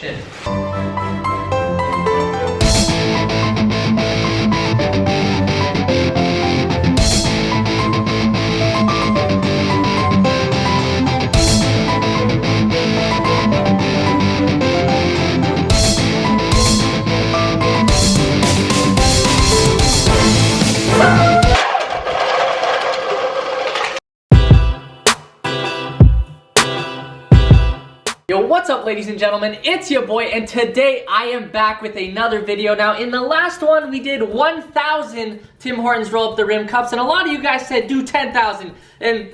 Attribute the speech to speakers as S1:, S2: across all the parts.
S1: shit. Yo, what's up ladies and gentlemen, it's your boy, and today I am back with another video. Now in the last one we did 1,000 Tim Hortons roll up the rim cups, and a lot of you guys said do 10,000, and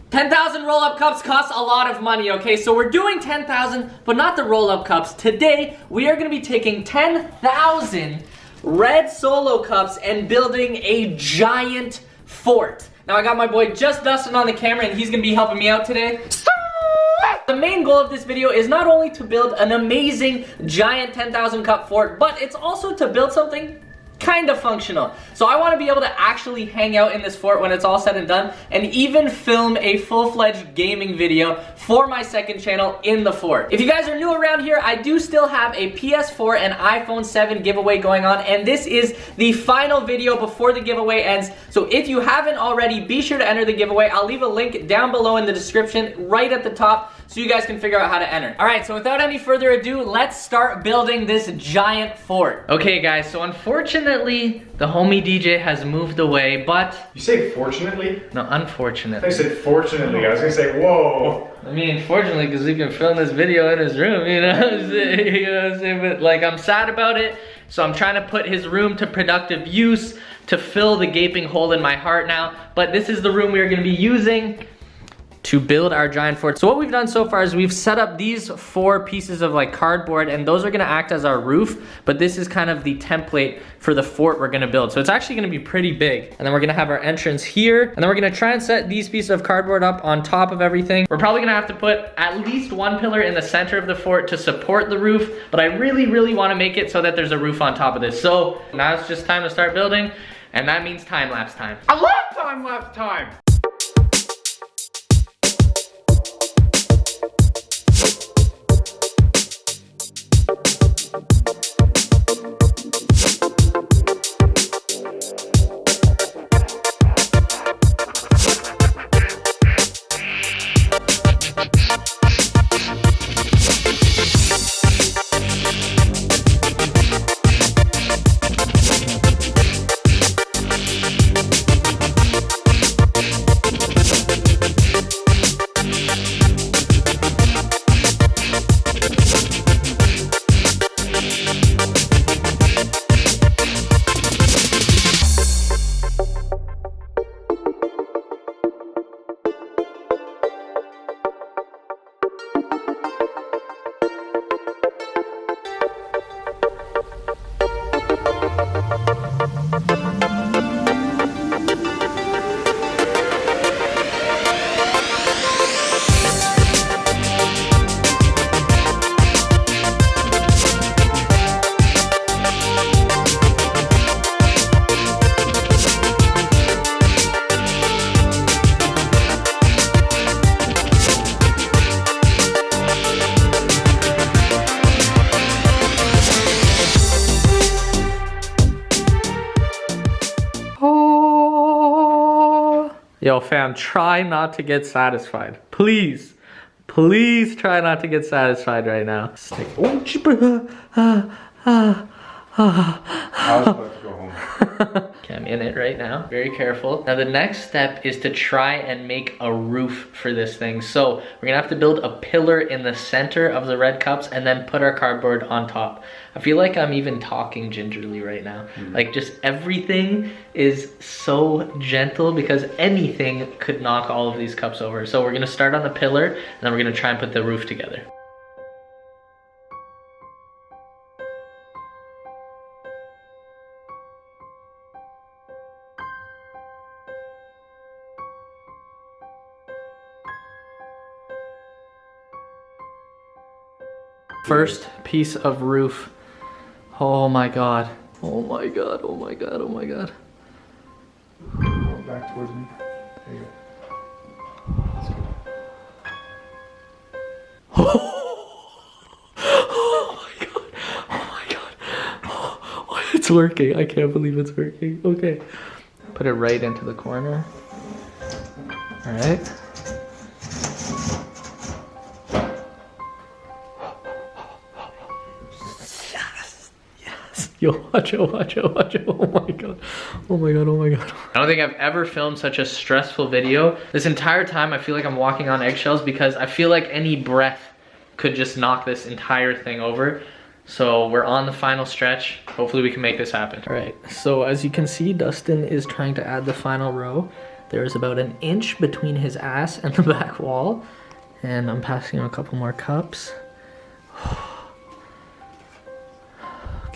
S1: 10,000 roll up cups cost a lot of money, okay? So we're doing 10,000, but not the roll up cups. Today we are gonna be taking 10,000 red solo cups and building a giant fort. Now I got my boy just Dustin on the camera, and he's gonna be helping me out today. The main goal of this video is not only to build an amazing giant 10,000 cup fort, but it's also to build something kind of functional. So I want to be able to actually hang out in this fort when it's all said and done, and even film a full-fledged gaming video for my second channel in the fort. If you guys are new around here, I do still have a PS4 and iPhone 7 giveaway going on, and this is the final video before the giveaway ends. So if you haven't already, be sure to enter the giveaway. I'll leave a link down below in the description right at the top so you guys can figure out how to enter. Alright, so without any further ado, let's start building this giant fort. Okay guys, so unfortunately, the homie DJ has moved away, but...
S2: You say fortunately?
S1: No, unfortunately.
S2: I said fortunately. I was gonna say, whoa.
S1: I mean, fortunately, because we can film this video in his room, you know what I'm saying? You know what I'm saying? But like, I'm sad about it, so I'm trying to put his room to productive use to fill the gaping hole in my heart now. But this is the room we are gonna be using to build our giant fort. So what we've done so far is we've set up these 4 pieces of like cardboard, and those are gonna act as our roof, but this is kind of the template for the fort we're gonna build. So it's actually gonna be pretty big. And then we're gonna have our entrance here, and then we're gonna try and set these pieces of cardboard up on top of everything. We're probably gonna have to put at least 1 pillar in the center of the fort to support the roof, but I really wanna make it so that there's a roof on top of this. So now it's just time to start building, and that means time-lapse time.
S2: I love time-lapse time.
S1: Yo fam, try not to get satisfied. Please. Please try not to get satisfied right now.
S2: I was about to go home.
S1: Okay, I'm in it right now. Very careful. Now the next step is to try and make a roof for this thing. So we're gonna have to build a pillar in the center of the red cups and then put our cardboard on top. I feel like I'm even talking gingerly right now. Like just everything is so gentle because anything could knock all of these cups over. So we're gonna start on the pillar and then we're gonna try and put the roof together. First piece of roof. Oh my god. Oh my god, oh my god, oh my god.
S2: Go back towards me. There you go.
S1: It's working. I can't believe it's working. Okay. Put it right into the corner. All right. Yo, watch it, watch it, watch it. Oh my god. Oh my god, oh my god. I don't think I've ever filmed such a stressful video. This entire time I feel like I'm walking on eggshells because I feel like any breath could just knock this entire thing over. So we're on the final stretch. Hopefully we can make this happen. All right, so as you can see, Dustin is trying to add the final row. There's about an inch between his ass and the back wall. And I'm passing him a couple more cups.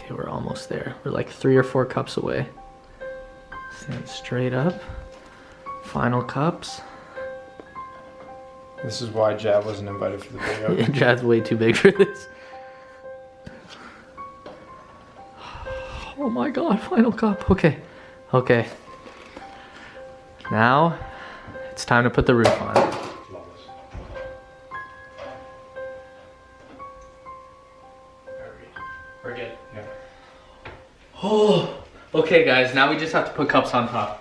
S1: We're almost there. We're like 3 or 4 cups away. Stand straight up. Final cups.
S2: This is why Jad wasn't invited for the video.
S1: Yeah, Jad's way too big for this. Oh my god, final cup. Okay. Okay. Now, it's time to put the roof on. We're good. Yeah. Oh, okay guys, now we just have to put cups on top.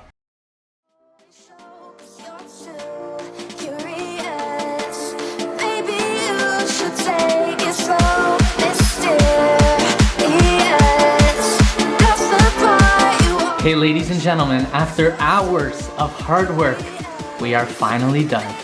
S1: Okay, ladies and gentlemen, after hours of hard work, we are finally done.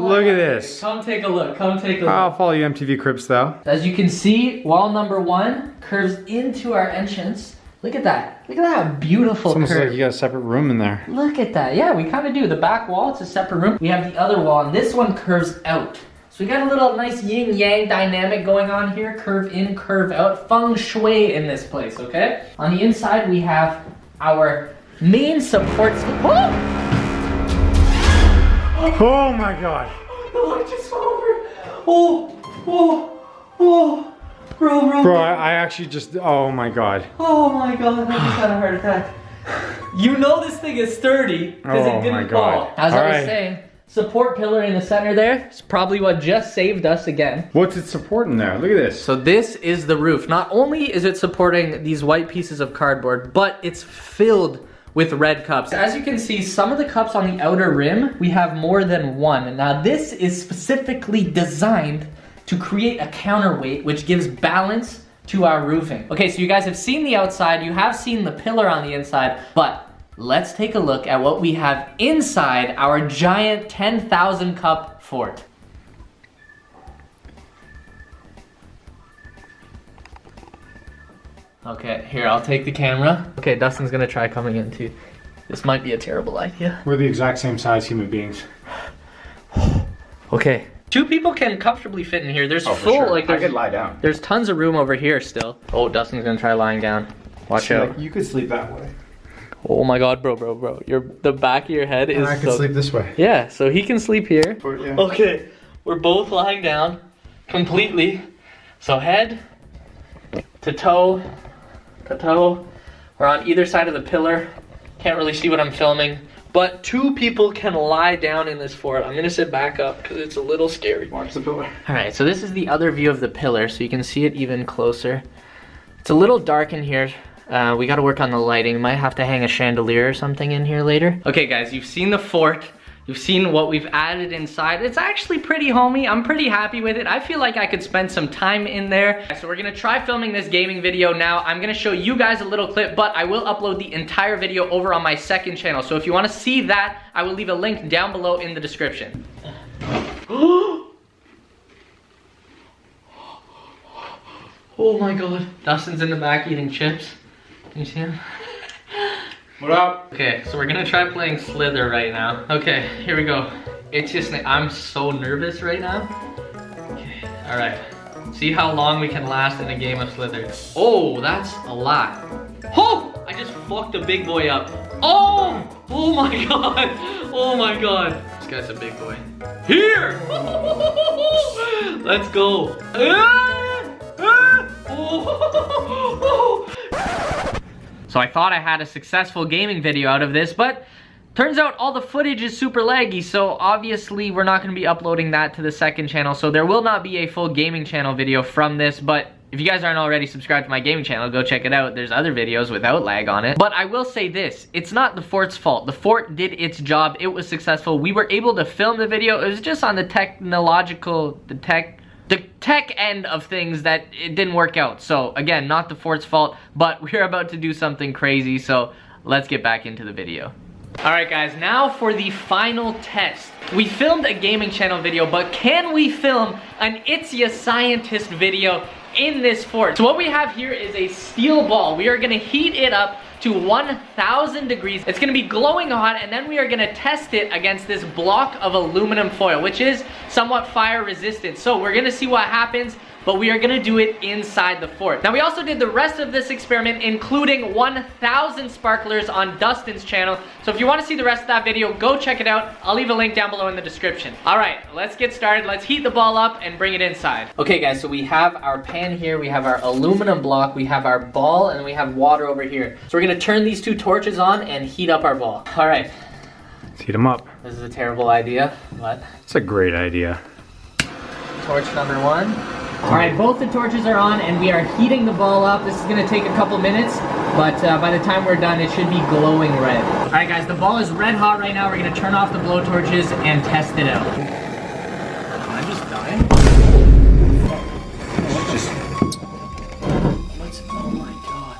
S2: Look at this.
S1: Come take a look, come take a look.
S2: I'll follow you, MTV Cribs style.
S1: As you can see, wall number 1 curves into our entrance. Look at that. Look at that beautiful
S2: It's almost
S1: curve.
S2: like you got a separate room in there.
S1: Look at that. Yeah, we kind of do. The back wall, it's a separate room. We have the other wall, and this one curves out. So we got a little nice yin-yang dynamic going on here. Curve in, curve out. Feng shui in this place, okay? On the inside, we have our main support.
S2: Oh my god.
S1: The light just fell over. Oh. Bro.
S2: I actually just, oh my god.
S1: Oh my god, I just had a heart attack. You know this thing is sturdy because it didn't fall. As I was saying, support pillar in the center there is probably what just saved us again.
S2: What's it supporting there? Look at this.
S1: So this is the roof. Not only is it supporting these white pieces of cardboard, but it's filled with red cups. As you can see, some of the cups on the outer rim, we have more than one. Now this is specifically designed to create a counterweight, which gives balance to our roofing. Okay, so you guys have seen the outside, you have seen the pillar on the inside, but let's take a look at what we have inside our giant 10,000 cup fort. Okay, here, I'll take the camera. Okay, Dustin's gonna try coming in too. This might be a terrible idea.
S2: We're the exact same size human beings.
S1: Okay. 2 people can comfortably fit in here. There's like
S2: I could lie down.
S1: There's tons of room over here still. Oh, Dustin's gonna try lying down. Watch out.
S2: Like, you could sleep that way.
S1: Oh my god, bro. The back of your head is.
S2: And I could sleep this way.
S1: Yeah, so he can sleep here.
S2: Yeah.
S1: Okay, we're both lying down completely. So head to toe to toe. We're on either side of the pillar. Can't really see what I'm filming. But 2 people can lie down in this fort. I'm gonna sit back up because it's a little scary.
S2: Watch the pillar.
S1: All right, so this is the other view of the pillar, so you can see it even closer. It's a little dark in here. We gotta work on the lighting. Might have to hang a chandelier or something in here later. Okay guys, you've seen the fort. You've seen what we've added inside. It's actually pretty homey. I'm pretty happy with it. I feel like I could spend some time in there. So we're gonna try filming this gaming video now. I'm gonna show you guys a little clip, but I will upload the entire video over on my second channel. So if you wanna see that, I will leave a link down below in the description. Oh my god. Dustin's in the back eating chips. Can you see him?
S2: What up?
S1: Okay, so we're gonna try playing Slither right now. Okay, here we go. It's just, I'm so nervous right now. Okay, all right. See how long we can last in a game of Slither. Oh, that's a lot. Oh, I just fucked a big boy up. Oh, oh my god. Oh my god. This guy's a big boy. Here. Let's go. So I thought I had a successful gaming video out of this, but turns out all the footage is super laggy, so obviously we're not going to be uploading that to the second channel, so there will not be a full gaming channel video from this, but if you guys aren't already subscribed to my gaming channel, go check it out. There's other videos without lag on it. But I will say this, it's not the fort's fault. The fort did its job, it was successful. We were able to film the video, it was just on the tech end of things that it didn't work out. So again, not the fort's fault, but we're about to do something crazy, so let's get back into the video. Alright guys, now for the final test. We filmed a gaming channel video, but can we film an ItsYeScientist video in this fort? So what we have here is a steel ball. We are gonna heat it up to 1,000 degrees. It's gonna be glowing hot, and then we are gonna test it against this block of aluminum foil, which is somewhat fire resistant. So we're gonna see what happens, but we are gonna do it inside the fort. Now we also did the rest of this experiment, including 1,000 sparklers on Dustin's channel. So if you wanna see the rest of that video, go check it out. I'll leave a link down below in the description. All right, let's get started. Let's heat the ball up and bring it inside. Okay guys, so we have our pan here, we have our aluminum block, we have our ball, and we have water over here. So we're gonna turn these two torches on and heat up our ball. All right.
S2: Let's heat them up.
S1: This is a terrible idea, but
S2: It's a great idea.
S1: torch number one. All right, both the torches are on and we are heating the ball up. This is gonna take a couple minutes, but by the time we're done, it should be glowing red. All right guys, the ball is red hot right now. We're gonna turn off the blow torches and test it out.
S2: Can I just die?
S1: Oh my god.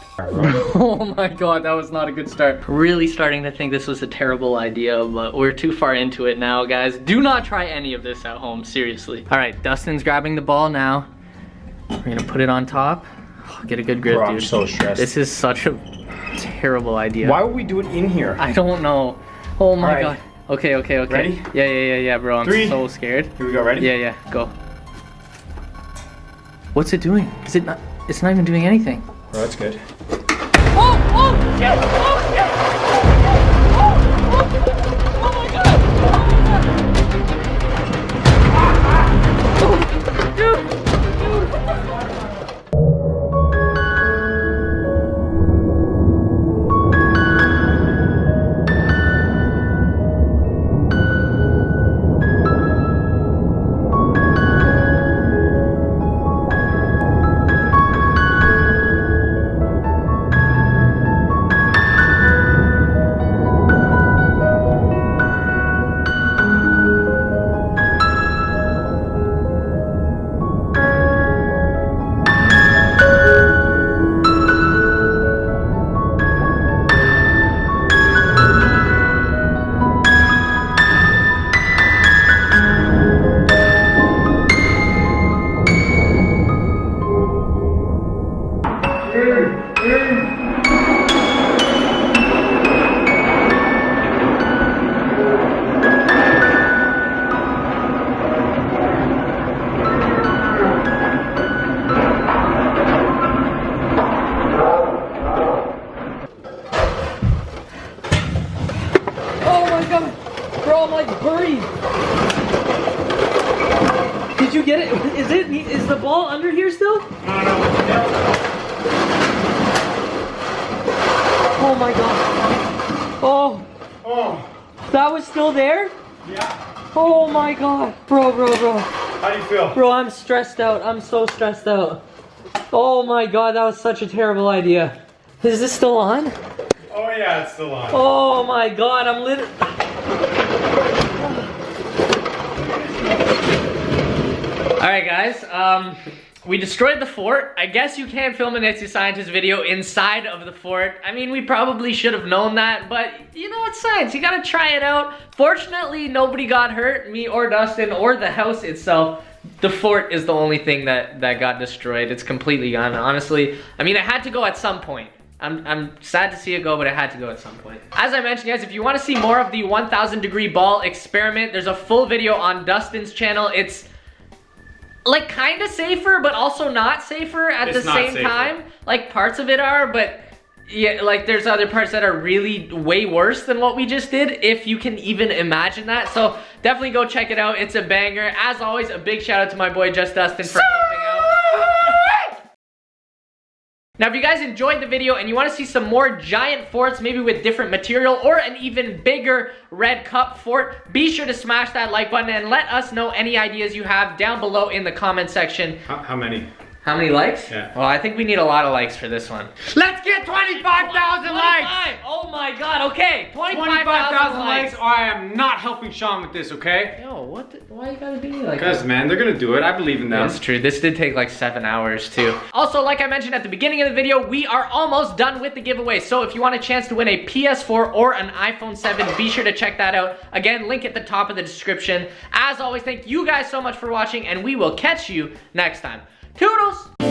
S1: Oh my god, that was not a good start. Really starting to think this was a terrible idea, but we're too far into it now, guys. Do not try any of this at home, seriously. All right, Dustin's grabbing the ball now. We're gonna put it on top. Oh, get a good grip,
S2: Bro,
S1: dude.
S2: I'm so stressed.
S1: This is such a terrible idea.
S2: Why would we do it in here?
S1: I don't know. Oh my
S2: All
S1: god.
S2: right.
S1: Okay.
S2: Ready?
S1: Yeah, bro. I'm
S2: 3.
S1: so scared.
S2: Here we go, ready?
S1: Yeah, go. What's it doing? Is it not? It's not even doing anything.
S2: Oh, that's good.
S1: Oh my god! Dude! Bro, I'm like buried. Did you get it? Is the ball under here still? Oh my god. Oh. That was still there?
S2: Yeah.
S1: Oh my god. Bro.
S2: How do you feel?
S1: Bro, I'm stressed out. I'm so stressed out. Oh my god, that was such a terrible idea. Is this still on?
S2: Oh yeah, it's still on.
S1: Oh my god, I'm literally... Alright guys, we destroyed the fort. I guess you can't film an ItsYeScientist video inside of the fort. I mean, we probably should have known that, but you know, it's science. You gotta try it out. Fortunately, nobody got hurt, me or Dustin or the house itself. The fort is the only thing that got destroyed. It's completely gone, honestly. I mean, it had to go at some point. I'm sad to see it go, but it had to go at some point. As I mentioned, guys, if you want to see more of the 1,000 degree ball experiment, there's a full video on Dustin's channel. It's like kind of safer, but also not safer at the same time. Like parts of it are, but yeah, like there's other parts that are really way worse than what we just did, if you can even imagine that. So definitely go check it out. It's a banger. As always, a big shout out to my boy Just Dustin for helping out. Now, if you guys enjoyed the video and you want to see some more giant forts, maybe with different material or an even bigger red cup fort, be sure to smash that like button and let us know any ideas you have down below in the comment section.
S3: How many?
S1: How many likes?
S3: Yeah.
S1: Well, I think we need a lot of likes for this one.
S3: Let's get 25,000 likes!
S1: Oh my god, okay.
S3: 25,000 likes or I am not helping Sean with this, okay?
S1: Yo, why you gotta do me like that?
S3: Because, man, they're gonna do it. I believe in them.
S1: That's true. This did take like 7 hours too. Also, like I mentioned at the beginning of the video, we are almost done with the giveaway. So if you want a chance to win a PS4 or an iPhone 7, be sure to check that out. Again, link at the top of the description. As always, thank you guys so much for watching, and we will catch you next time. Toodles!